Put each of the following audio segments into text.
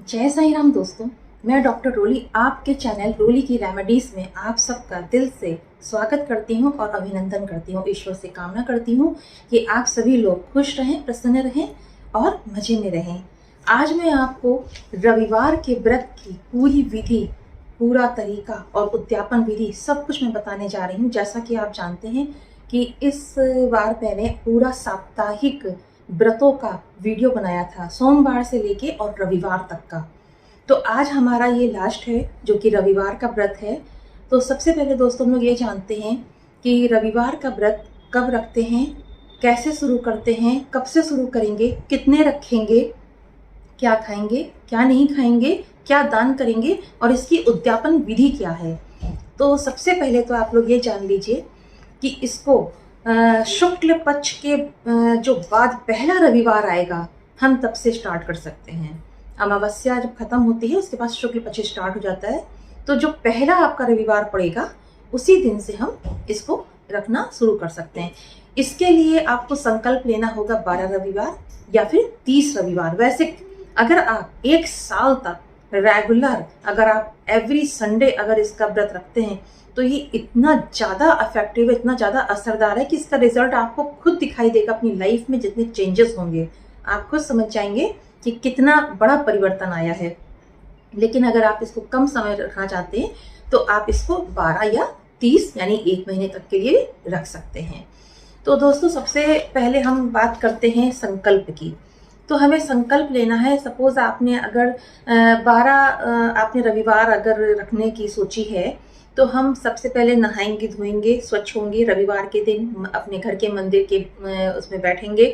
जय साईं राम दोस्तों। मैं डॉक्टर रोली आपके चैनल रोली की रेमेडीज में आप सबका दिल से स्वागत करती हूं और अभिनंदन करती हूं। ईश्वर से कामना करती हूं कि आप सभी लोग खुश रहें, प्रसन्न रहें और मजे में रहें। आज मैं आपको रविवार के व्रत की पूरी विधि, पूरा तरीका और उद्यापन विधि सब कुछ मैं बताने जा रही हूँ। जैसा कि आप जानते हैं कि इस बार मैंने पूरा साप्ताहिक व्रतों का वीडियो बनाया था, सोमवार से लेके और रविवार तक का। तो आज हमारा ये लास्ट है जो कि रविवार का व्रत है। तो सबसे पहले दोस्तों हम लोग ये जानते हैं कि रविवार का व्रत कब रखते हैं, कैसे शुरू करते हैं, कब से शुरू करेंगे, कितने रखेंगे, क्या खाएंगे, क्या नहीं खाएंगे, क्या दान करेंगे और इसकी उद्यापन विधि क्या है। तो सबसे पहले तो आप लोग ये जान लीजिए कि इसको शुक्ल पक्ष के जो बाद पहला रविवार आएगा हम तब से स्टार्ट कर सकते हैं। अमावस्या जब खत्म होती है उसके बाद शुक्ल पक्ष स्टार्ट हो जाता है। तो जो पहला आपका रविवार पड़ेगा उसी दिन से हम इसको रखना शुरू कर सकते हैं। इसके लिए आपको संकल्प लेना होगा 12 रविवार या फिर 30 रविवार। वैसे अगर आप एक साल तक रेगुलर, अगर आप एवरी संडे अगर इसका व्रत रखते हैं तो ये इतना ज़्यादा इफेक्टिव है, इतना ज़्यादा असरदार है कि इसका रिजल्ट आपको खुद दिखाई देगा। अपनी लाइफ में जितने चेंजेस होंगे आप खुद समझ जाएंगे कि कितना बड़ा परिवर्तन आया है। लेकिन अगर आप इसको कम समय रखना चाहते हैं तो आप इसको 12 या 30 यानी 1 महीने तक के लिए रख सकते हैं। तो दोस्तों सबसे पहले हम बात करते हैं संकल्प की। तो हमें संकल्प लेना है। सपोज आपने अगर 12 आपने रविवार अगर रखने की सोची है तो हम सबसे पहले नहाएंगे, धोएंगे, स्वच्छ होंगे। रविवार के दिन अपने घर के मंदिर के उसमें बैठेंगे,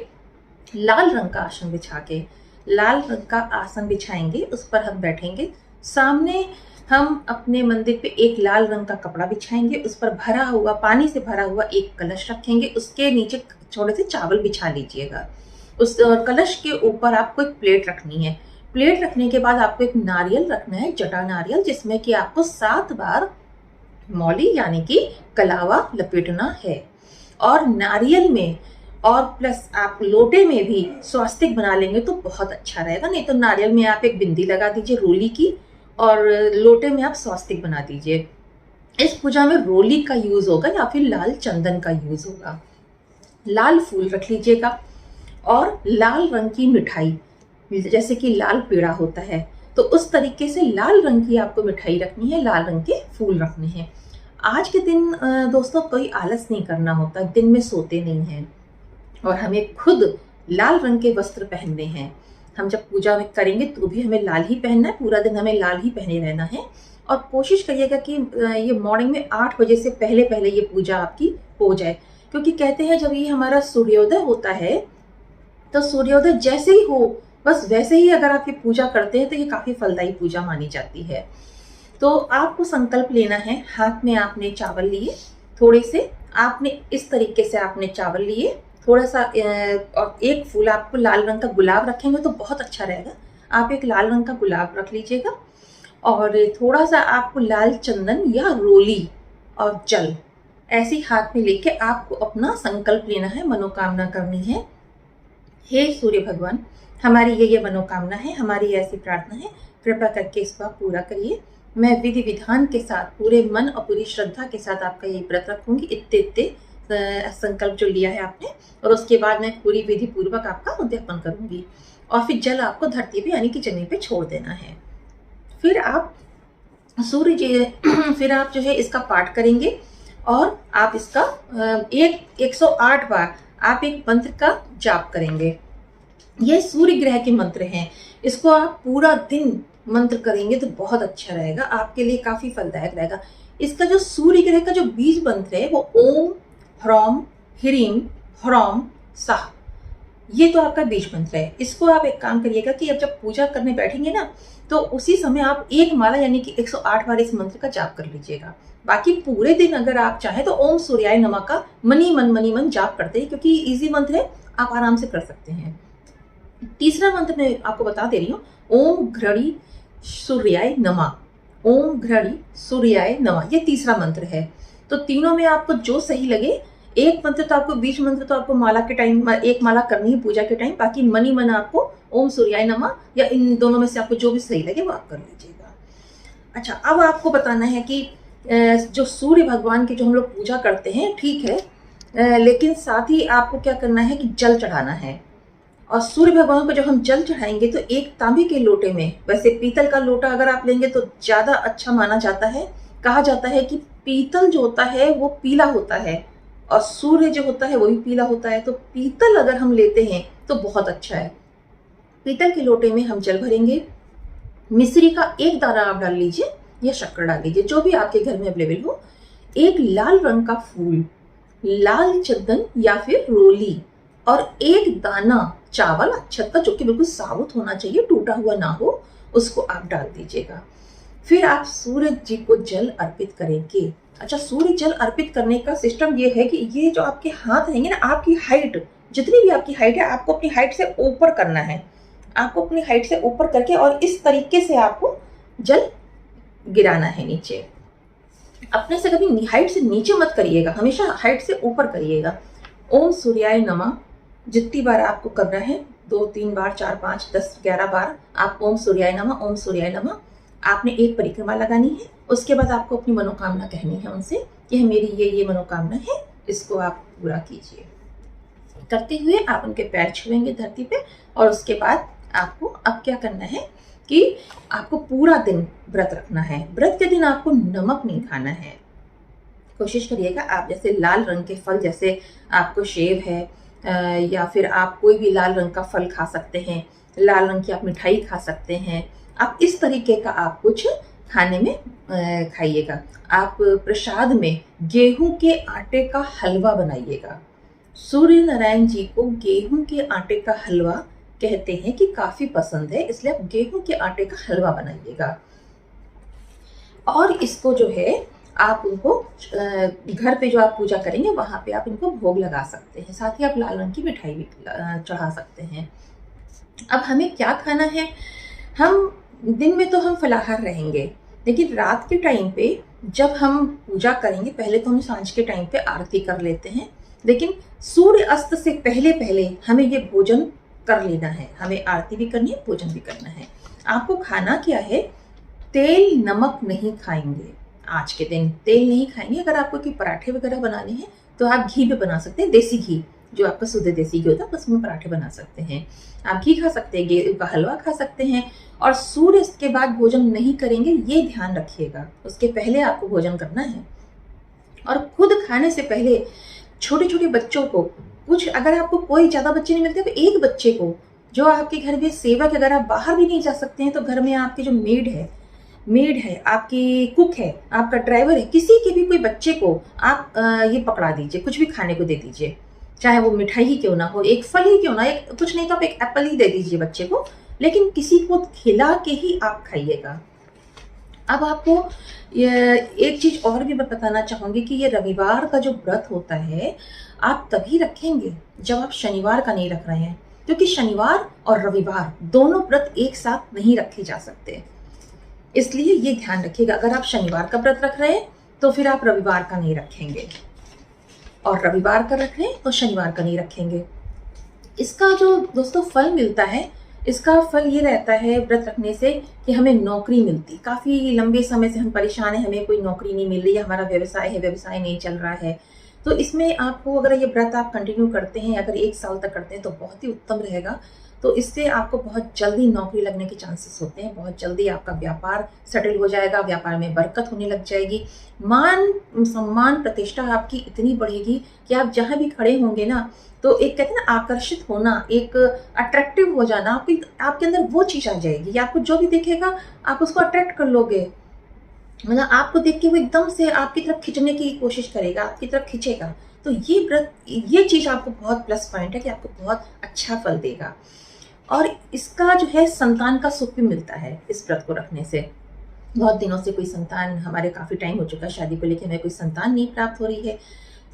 लाल रंग का आसन बिछा के, लाल रंग का आसन बिछाएंगे, उस पर हम बैठेंगे। सामने हम अपने मंदिर पे एक लाल रंग का कपड़ा बिछाएंगे, उस पर भरा हुआ, पानी से भरा हुआ एक कलश रखेंगे। उसके नीचे थोड़े से चावल बिछा लीजिएगा। उस कलश के ऊपर आपको एक प्लेट रखनी है। प्लेट रखने के बाद आपको एक नारियल रखना है, जटा नारियल, जिसमें कि आपको 7 बार मौली यानी कि कलावा लपेटना है। और नारियल में और प्लस आप लोटे में भी स्वास्तिक बना लेंगे तो बहुत अच्छा रहेगा। नहीं तो नारियल में आप एक बिंदी लगा दीजिए रोली की और लोटे में आप स्वास्तिक बना दीजिए। इस पूजा में रोली का यूज होगा या फिर लाल चंदन का यूज होगा। लाल फूल रख लीजिएगा और लाल रंग की मिठाई, जैसे कि लाल पेड़ा होता है तो उस तरीके से लाल रंग की आपको मिठाई रखनी है, लाल रंग के फूल रखने हैं। आज के दिन दोस्तों कोई आलस नहीं करना होता, दिन में सोते नहीं हैं और हमें खुद लाल रंग के वस्त्र पहनने हैं। हम जब पूजा में करेंगे तो भी हमें लाल ही पहनना है, पूरा दिन हमें लाल ही पहने रहना है। और कोशिश करिएगा कि ये मॉर्निंग में 8 बजे से पहले पहले ये पूजा आपकी हो जाए, क्योंकि कहते हैं जब ये हमारा सूर्योदय होता है तो सूर्योदय जैसे ही हो बस वैसे ही अगर आप ये पूजा करते हैं तो ये काफ़ी फलदायी पूजा मानी जाती है। तो आपको संकल्प लेना है। हाथ में आपने चावल लिए, थोड़े से आपने इस तरीके से आपने चावल लिए, थोड़ा सा और एक फूल आपको लाल रंग का गुलाब रखेंगे तो बहुत अच्छा रहेगा। आप एक लाल रंग का गुलाब रख लीजिएगा और थोड़ा सा आपको लाल चंदन या रोली और जल ऐसी हाथ में लेके आपको अपना संकल्प लेना है, मनोकामना करनी है। हे सूर्य भगवान, हमारी ये मनोकामना है, हमारी ऐसी प्रार्थना है, कृपा करके इस बार पूरा करिए। मैं विधि विधान के साथ, पूरे मन और पूरी श्रद्धा के साथ आपका ये व्रत रखूंगी। इतने संकल्प जो लिया है आपने, और उसके बाद मैं पूरी विधि पूर्वक आपका उद्यापन करूंगी। और फिर जल आपको धरती पे यानी कि जमीन पे छोड़ देना है। फिर आप सूर्य जी फिर आप जो है इसका पाठ करेंगे और आप इसका 108 बार आप एक मंत्र का जाप करेंगे। ये सूर्य ग्रह के मंत्र हैं, इसको आप पूरा दिन मंत्र करेंगे तो बहुत अच्छा रहेगा, आपके लिए काफी फलदायक रहेगा। इसका जो सूर्य ग्रह का जो बीज मंत्र है वो ओम ह्रौम ह्रीम ह्रौम साह, ये तो आपका बीज मंत्र है। इसको आप एक काम करिएगा कि अब जब पूजा करने बैठेंगे ना तो उसी समय आप एक माला यानी कि 108 बार इस मंत्र का जाप कर लीजिएगा। बाकी पूरे दिन अगर आप चाहें तो ओम सूर्याय नमः का मनी मन जाप करते हैं, क्योंकि इजी मंत्र है, आप आराम से कर सकते हैं। तीसरा मंत्र मैं आपको बता दे रही हूँ, ओम घृणी सूर्याय नमः, ओम घृणी सूर्याय नमः, ये तीसरा मंत्र है। तो तीनों में आपको जो सही लगे एक मंत्र तो आपको, बीच मंत्र तो आपको माला के टाइम एक माला करनी है पूजा के टाइम, बाकी मन ही मन आपको ओम सूर्याय नमः या इन दोनों में से आपको जो भी सही लगे वो आप कर लीजिएगा। अच्छा, अब आपको बताना है कि जो सूर्य भगवान की जो हम लोग पूजा करते हैं, ठीक है, लेकिन साथ ही आपको क्या करना है कि जल चढ़ाना है। और सूर्य भगवान को जब हम जल चढ़ाएंगे तो एक तांबे के लोटे में, वैसे पीतल का लोटा अगर आप लेंगे तो ज़्यादा अच्छा माना जाता है। कहा जाता है कि पीतल जो होता है वो पीला होता है और सूर्य जो होता है वो भी पीला होता है, तो पीतल अगर हम लेते हैं तो बहुत अच्छा है। पीतल के लोटे में हम जल भरेंगे, मिश्री का एक दाना आप डाल लीजिए या शक्कर डाल लीजिए, जो भी आपके घर में अवेलेबल हो। एक लाल रंग का फूल, लाल चंदन या फिर रोली, और एक दाना चावल अक्षत का, जो कि बिल्कुल साबुत होना चाहिए, टूटा हुआ ना हो, उसको आप डाल दीजिएगा। फिर आप सूरज जी को जल अर्पित करेंगे। अच्छा, सूर्य जल अर्पित करने का सिस्टम ये है कि ये जो आपके हाथ रहेंगे ना, आपकी हाइट, जितनी भी आपकी हाइट है, आपको अपनी हाइट से ऊपर करना है। आपको अपनी हाइट से ऊपर करके और इस तरीके से आपको जल गिराना है नीचे। अपने से कभी हाइट से नीचे मत करिएगा, हमेशा हाइट से ऊपर करिएगा। ओम सूर्याय नमः जितनी बार आपको करना है, 2 3 बार, 4 5 10 11 बार आप ओम सूर्याय नमः, ओम सूर्याय नमः। आपने एक परिक्रमा लगानी है, उसके बाद आपको अपनी मनोकामना कहनी है उनसे कि मेरी ये मनोकामना है, इसको आप पूरा कीजिए। करते हुए आप उनके पैर छुएंगे धरती पे, और उसके बाद आपको अब क्या करना है कि आपको पूरा दिन व्रत रखना है। व्रत के दिन आपको नमक नहीं खाना है। कोशिश करिएगा आप जैसे लाल रंग के फल, जैसे आपको सेब है या फिर आप कोई भी लाल रंग का फल खा सकते हैं, लाल रंग की आप मिठाई खा सकते हैं। आप इस तरीके का आप कुछ खाने में खाइएगा। आप प्रसाद में गेहूं के आटे का हलवा बनाइएगा। सूर्य नारायण जी को गेहूं के आटे का हलवा कहते हैं कि काफी पसंद है, इसलिए आप गेहूं के आटे का हलवा बनाइएगा। और इसको जो है आप उनको घर पे जो आप पूजा करेंगे वहां पे आप इनको भोग लगा सकते हैं। साथ ही आप लाल रंग की मिठाई भी चढ़ा सकते हैं। अब हमें क्या खाना है, हम दिन में तो हम फलाहार रहेंगे, लेकिन रात के टाइम पे जब हम पूजा करेंगे, पहले तो हम सांझ के टाइम पे आरती कर लेते हैं, लेकिन सूर्य अस्त से पहले पहले हमें ये भोजन कर लेना है। हमें आरती भी करनी है, भोजन भी करना है। आपको खाना क्या है, तेल नमक नहीं खाएंगे। आज के दिन तेल नहीं खाएंगे। अगर आपको कोई पराठे वगैरह बनाने हैं तो आप घी पे बना सकते हैं, देसी घी जो आपका शुद्ध देसी घी होता है, उसमें पराठे बना सकते हैं। आप घी खा सकते हैं, गेहूं का हलवा खा सकते हैं। और सूर्यास्त के बाद भोजन नहीं करेंगे, ये ध्यान रखिएगा। उसके पहले आपको भोजन करना है। और खुद खाने से पहले छोटे छोटे बच्चों को कुछ, अगर आपको कोई ज्यादा बच्चे नहीं मिलते तो एक बच्चे को, जो आपके घर में सेवक, अगर आप बाहर भी नहीं जा सकते हैं तो घर में आपके जो मेड है, आपकी कुक है, आपका ड्राइवर है, किसी के भी कोई बच्चे को आप ये पकड़ा दीजिए, कुछ भी खाने को दे दीजिए, चाहे वो मिठाई ही क्यों ना हो, एक फल ही क्यों ना, एक कुछ नहीं तो आप एक एप्पल ही दे दीजिए बच्चे को, लेकिन किसी को खिला के ही आप खाइएगा। अब आपको एक चीज और भी मैं बताना चाहूंगी कि ये रविवार का जो व्रत होता है आप तभी रखेंगे जब आप शनिवार का नहीं रख रहे हैं, क्योंकि शनिवार और रविवार दोनों व्रत एक साथ नहीं रखे जा सकते। इसलिए ये ध्यान रखिएगा, अगर आप शनिवार का व्रत रख रहे हैं तो फिर आप रविवार का नहीं रखेंगे, और रविवार का रख रहे हैं तो शनिवार का नहीं रखेंगे। इसका जो दोस्तों फल मिलता है, इसका फल ये रहता है व्रत रखने से कि हमें नौकरी मिलती। काफी लंबे समय से हम परेशान हैं, हमें कोई नौकरी नहीं मिल रही है, हमारा व्यवसाय है, व्यवसाय नहीं चल रहा है, तो इसमें आपको अगर ये व्रत आप कंटिन्यू करते हैं, अगर 1 साल तक करते हैं तो बहुत ही उत्तम रहेगा। तो इससे आपको बहुत जल्दी नौकरी लगने के चांसेस होते हैं, बहुत जल्दी आपका व्यापार सेटल हो जाएगा, व्यापार में बरकत होने लग जाएगी, मान सम्मान प्रतिष्ठा आपकी इतनी बढ़ेगी कि आप जहां भी खड़े होंगे ना, तो एक कहते हैं ना आकर्षित होना, एक अट्रैक्टिव हो जाना, आपके अंदर वो चीज आ जाएगी। आपको जो भी दिखेगा आप उसको अट्रैक्ट कर लोगे, मतलब आपको देख के वो एकदम से आपकी तरफ खींचने की कोशिश करेगा, आपकी तरफ खींचेगा। तो ये व्रत, ये चीज आपको बहुत प्लस पॉइंट है कि आपको बहुत अच्छा फल देगा। और इसका जो है संतान का सुख भी मिलता है इस व्रत को रखने से। बहुत दिनों से कोई संतान, हमारे काफी टाइम हो चुका है शादी को लेकर, हमें कोई संतान नहीं प्राप्त हो रही है,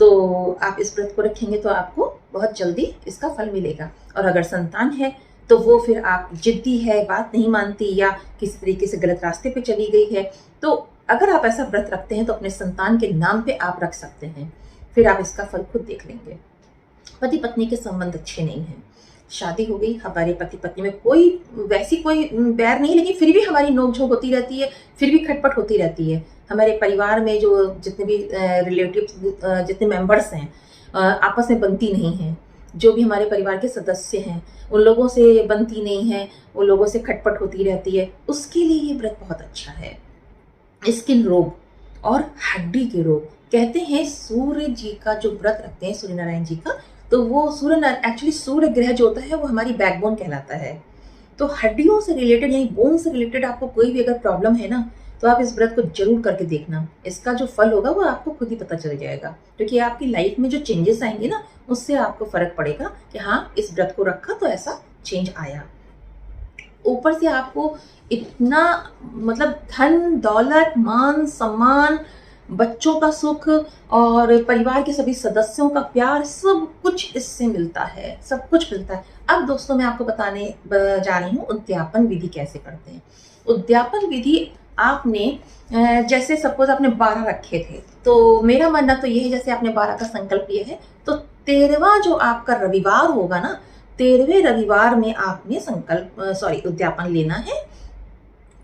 तो आप इस व्रत को रखेंगे तो आपको बहुत जल्दी इसका फल मिलेगा। और अगर संतान है तो वो फिर आप जिद्दी है, बात नहीं मानती, या किसी तरीके से गलत रास्ते पे चली गई है, तो अगर आप ऐसा व्रत रखते हैं तो अपने संतान के नाम पे आप रख सकते हैं। फिर आप इसका फल खुद देख लेंगे। पति पत्नी के संबंध अच्छे नहीं हैं, शादी हो गई, हमारे पति पत्नी में कोई वैसी कोई बैर नहीं, लेकिन फिर भी हमारी नोकझोंक होती रहती है, फिर भी खटपट होती रहती है। हमारे परिवार में जो जितने भी रिलेटिव जितने मेंबर्स हैं आपस में बनती नहीं हैं। जो भी हमारे परिवार के सदस्य हैं उन लोगों से बनती नहीं है, उन लोगों से खटपट होती रहती है, उसके लिए ये व्रत बहुत अच्छा है। स्किन रोग और हड्डी के रोग, कहते हैं सूर्य जी का जो व्रत रखते हैं, सूर्य नारायण जी का, तो वो एक्चुअली सूर्य ग्रह जो होता है वो हमारी बैकबोन कहलाता है। तो हड्डियों से रिलेटेड यानी बोन से रिलेटेड आपको कोई भी अगर प्रॉब्लम है ना, तो आप इस व्रत को जरूर करके देखना। इसका जो फल होगा वो आपको खुद ही पता चल जाएगा, क्योंकि आपकी लाइफ में जो चेंजेस आएंगे ना, उससे आपको फर्क पड़ेगा कि हाँ इस व्रत को रखा तो ऐसा चेंज आया। ऊपर से आपको इतना मतलब धन दौलत मान सम्मान, बच्चों का सुख और परिवार के सभी सदस्यों का प्यार, सब कुछ इससे मिलता है, सब कुछ मिलता है। अब दोस्तों मैं आपको बताने जा रही हूँ उद्यापन विधि कैसे करते हैं। उद्यापन विधि आपने जैसे सपोज आपने 12 रखे थे, तो मेरा मानना तो ये है जैसे आपने 12 का संकल्प लिया है, तो 13वां जो आपका रविवार होगा ना, 13वें रविवार में आपने उद्यापन लेना है।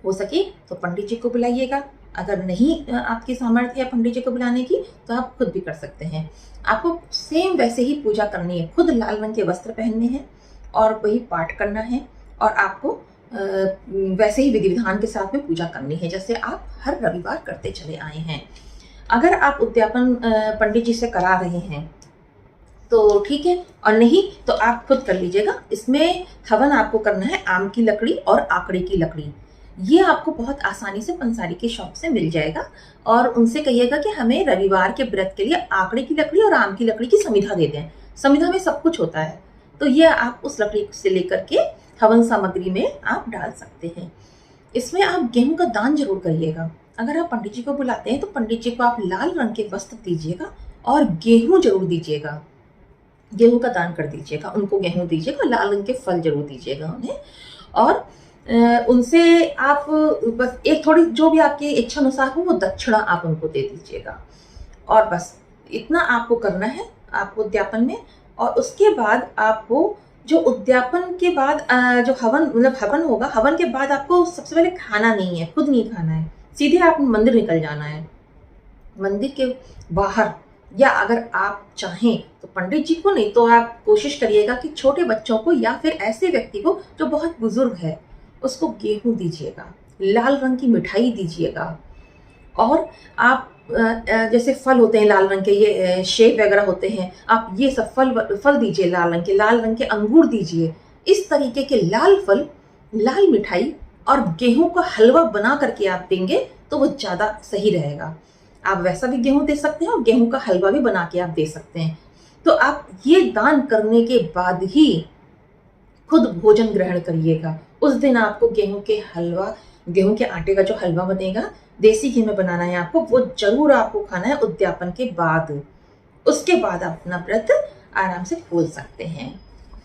हो सके तो पंडित जी को बुलाइएगा, अगर नहीं आपकी सामर्थ्य है पंडित जी को बुलाने की तो आप खुद भी कर सकते हैं। आपको सेम वैसे ही पूजा करनी है, खुद लाल रंग के वस्त्र पहनने हैं और वही पाठ करना है, और आपको वैसे ही विधि विधान के साथ में पूजा करनी है जैसे आप हर रविवार करते चले आए हैं। अगर आप उद्यापन पंडित जी से करा रहे हैं तो ठीक है, और नहीं तो आप खुद कर लीजिएगा। इसमें हवन आपको करना है आम की लकड़ी और आकड़े की लकड़ी। ये आपको बहुत आसानी से पंसारी की शॉप से मिल जाएगा, और उनसे कहिएगा कि हमें रविवार के व्रत के लिए आकड़े की लकड़ी और आम की लकड़ी की समिधा दे दें। समिधा में सब कुछ होता है, तो ये आप उस लकड़ी से लेकर के हवन सामग्री में आप डाल सकते हैं। इसमें आप गेहूं का दान जरूर करिएगा। अगर आप पंडित जी को बुलाते हैं तो पंडित जी को आप लाल रंग के वस्त्र दीजिएगा और गेहूं जरूर दीजिएगा, गेहूं का दान कर दीजिएगा, उनको गेहूं दीजिएगा, लाल रंग के फल जरूर दीजिएगा उन्हें, और उनसे आप बस एक थोड़ी जो भी आपकी इच्छा अनुसार हो वो दक्षिणा आप उनको दे दीजिएगा। और बस इतना आपको करना है आपको उद्यापन में। और उसके बाद आपको जो उद्यापन के बाद जो हवन होगा, हवन के बाद आपको सबसे पहले खाना नहीं है, खुद नहीं खाना है, सीधे आप मंदिर निकल जाना है। मंदिर के बाहर, या अगर आप चाहें तो पंडित जी को, नहीं तो आप कोशिश करिएगा कि छोटे बच्चों को या फिर ऐसे व्यक्ति को जो बहुत बुजुर्ग है उसको गेहूं दीजिएगा, लाल रंग की मिठाई दीजिएगा। और आप जैसे फल होते हैं लाल रंग के, ये सेब वगैरह होते हैं, आप ये सब फल दीजिए, लाल रंग के अंगूर दीजिए। इस तरीके के लाल फल, लाल मिठाई और गेहूं का हलवा बना करके आप देंगे तो वो ज़्यादा सही रहेगा। आप वैसा भी गेहूं दे सकते हैं और गेहूं का हलवा भी बना के आप दे सकते हैं। तो आप ये दान करने के बाद ही खुद भोजन ग्रहण करिएगा। उस दिन आपको गेहूं के आटे का जो हलवा बनेगा, देसी घी में बनाना है आपको, वो जरूर आपको खाना है उद्यापन के बाद। उसके बाद आप अपना व्रत आराम से खोल सकते हैं।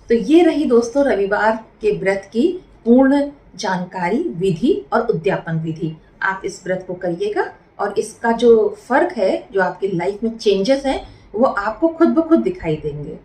तो ये रही दोस्तों रविवार के व्रत की पूर्ण जानकारी, विधि और उद्यापन विधि। आप इस व्रत को करिएगा और इसका जो फर्क है, जो आपकी लाइफ में चेंजेस हैं, वो आपको खुद ब खुद दिखाई देंगे।